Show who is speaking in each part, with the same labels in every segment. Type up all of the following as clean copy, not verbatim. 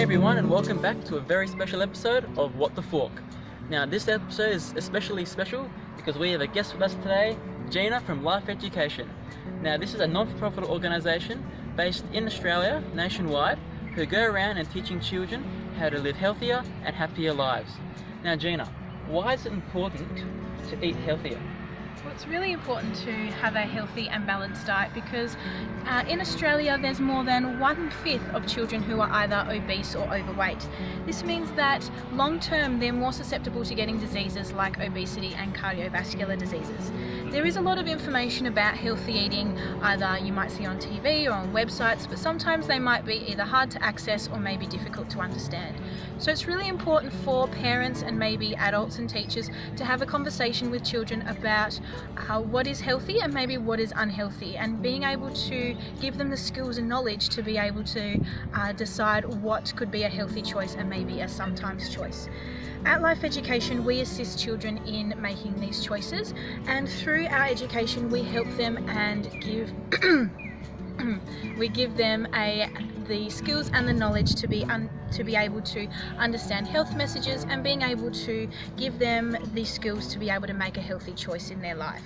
Speaker 1: Hey everyone, and welcome back to a very special episode of What the Fork. Now this episode is especially special because we have a guest with us today, Gina from Life Education. Now this is a non-for-profit organisation based in Australia, nationwide, who go around and teaching children how to live healthier and happier lives. Now Gina, why is it important to eat healthier?
Speaker 2: Well, it's really important to have a healthy and balanced diet because in Australia there's more than 1/5 of children who are either obese or overweight. This means that long term they're more susceptible to getting diseases like obesity and cardiovascular diseases. There is a lot of information about healthy eating, either you might see on TV or on websites, but sometimes they might be either hard to access or maybe difficult to understand. So it's really important for parents and maybe adults and teachers to have a conversation with children about what is healthy and maybe what is unhealthy, and being able to give them the skills and knowledge to be able to decide what could be a healthy choice and maybe a sometimes choice. At Life Education, we assist children in making these choices, and through our education we help them and give them the skills and the knowledge to be able to understand health messages, and being able to give them the skills to be able to make a healthy choice in their life.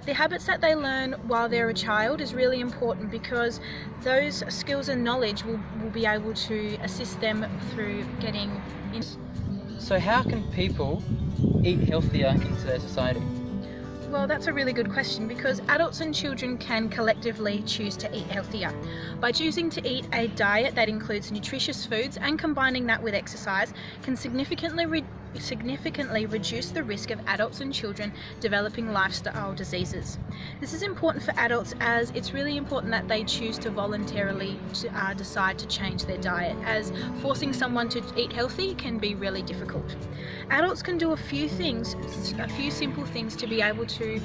Speaker 2: The habits that they learn while they're a child is really important because those skills and knowledge will be able to assist them through getting in.
Speaker 1: So how can people eat healthier in today's society?
Speaker 2: Well, that's a really good question because adults and children can collectively choose to eat healthier. By choosing to eat a diet that includes nutritious foods and combining that with exercise can significantly reduce the risk of adults and children developing lifestyle diseases. This is important for adults as it's really important that they choose to voluntarily decide to change their diet, as forcing someone to eat healthy can be really difficult. Adults can do a few simple things to be able to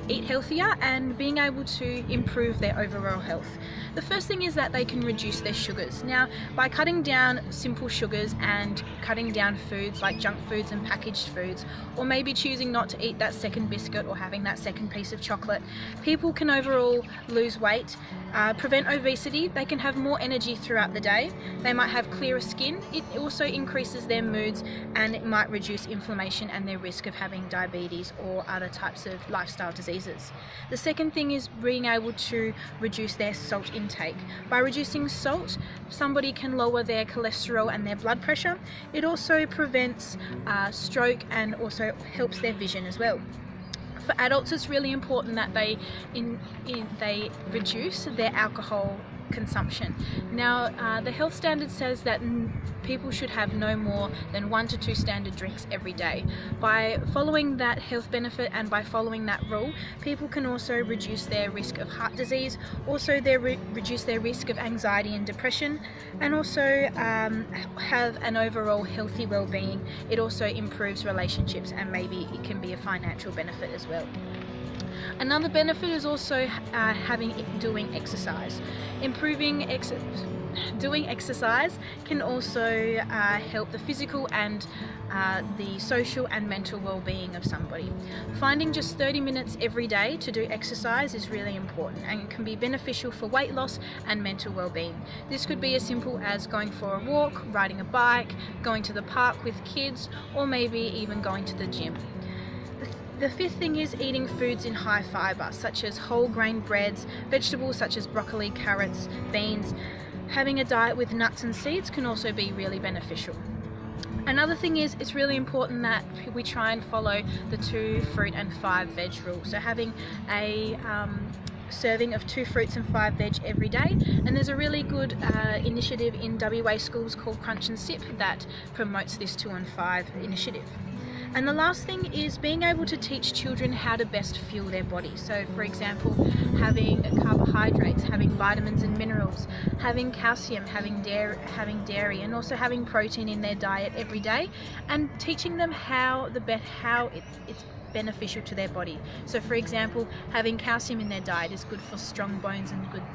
Speaker 2: eat healthier and being able to improve their overall health. The first thing is that they can reduce their sugars. Now, by cutting down simple sugars and cutting down foods like junk foods and packaged foods, or maybe choosing not to eat that second biscuit or having that second piece of chocolate, people can overall lose weight, prevent obesity, they can have more energy throughout the day, they might have clearer skin, it also increases their moods, and it might reduce inflammation and their risk of having diabetes or other types of lifestyle diseases. The second thing is being able to reduce their salt intake. By reducing salt, somebody can lower their cholesterol and their blood pressure. It also prevents stroke and also helps their vision as well. For adults, it's really important that they reduce their alcohol consumption. Now, the health standard says that people should have no more than 1 to 2 standard drinks every day. By following that health benefit and by following that rule, people can also reduce their risk of heart disease, also reduce their risk of anxiety and depression, and also have an overall healthy well-being. It also improves relationships, and maybe it can be a financial benefit as well. Another benefit is also doing exercise. Doing exercise can also help the physical and the social and mental well-being of somebody. Finding just 30 minutes every day to do exercise is really important and can be beneficial for weight loss and mental well-being. This could be as simple as going for a walk, riding a bike, going to the park with kids, or maybe even going to the gym. The fifth thing is eating foods in high fibre, such as whole grain breads, vegetables such as broccoli, carrots, beans. Having a diet with nuts and seeds can also be really beneficial. Another thing is it's really important that we try and follow the 2 fruit and 5 veg rule. So having a serving of 2 fruits and 5 veg every day, and there's a really good initiative in WA schools called Crunch and Sip that promotes this 2 and 5 initiative. And the last thing is being able to teach children how to best fuel their body. So for example, having carbohydrates, having vitamins and minerals, having calcium, having dairy, and also having protein in their diet every day, and teaching them how it's beneficial to their body. So for example, having calcium in their diet is good for strong bones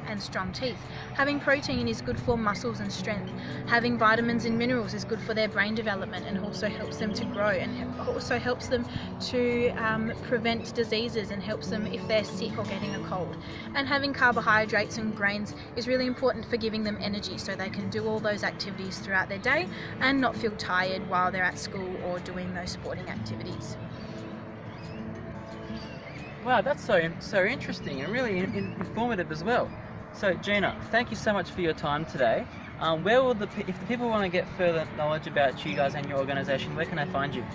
Speaker 2: and strong teeth. Having protein is good for muscles and strength. Having vitamins and minerals is good for their brain development and also helps them to grow and also helps them to prevent diseases and helps them if they're sick or getting a cold. And having carbohydrates and grains is really important for giving them energy so they can do all those activities throughout their day and not feel tired while they're at school or doing those sporting activities.
Speaker 1: Wow, that's so interesting and really informative as well. So Gina, thank you so much for your time today. Where will if the people want to get further knowledge about you guys and your organisation, where can they find you?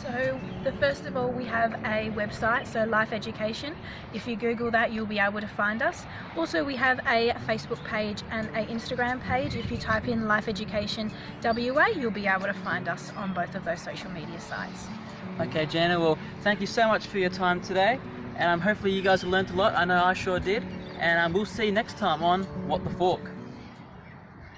Speaker 2: So first of all, we have a website, so Life Education. If you Google that, you'll be able to find us. Also, we have a Facebook page and an Instagram page. If you type in Life Education WA, you'll be able to find us on both of those social media sites.
Speaker 1: Okay, Gina, well, thank you so much for your time today. And hopefully you guys have learned a lot. I know I sure did. And we'll see you next time on What the Fork.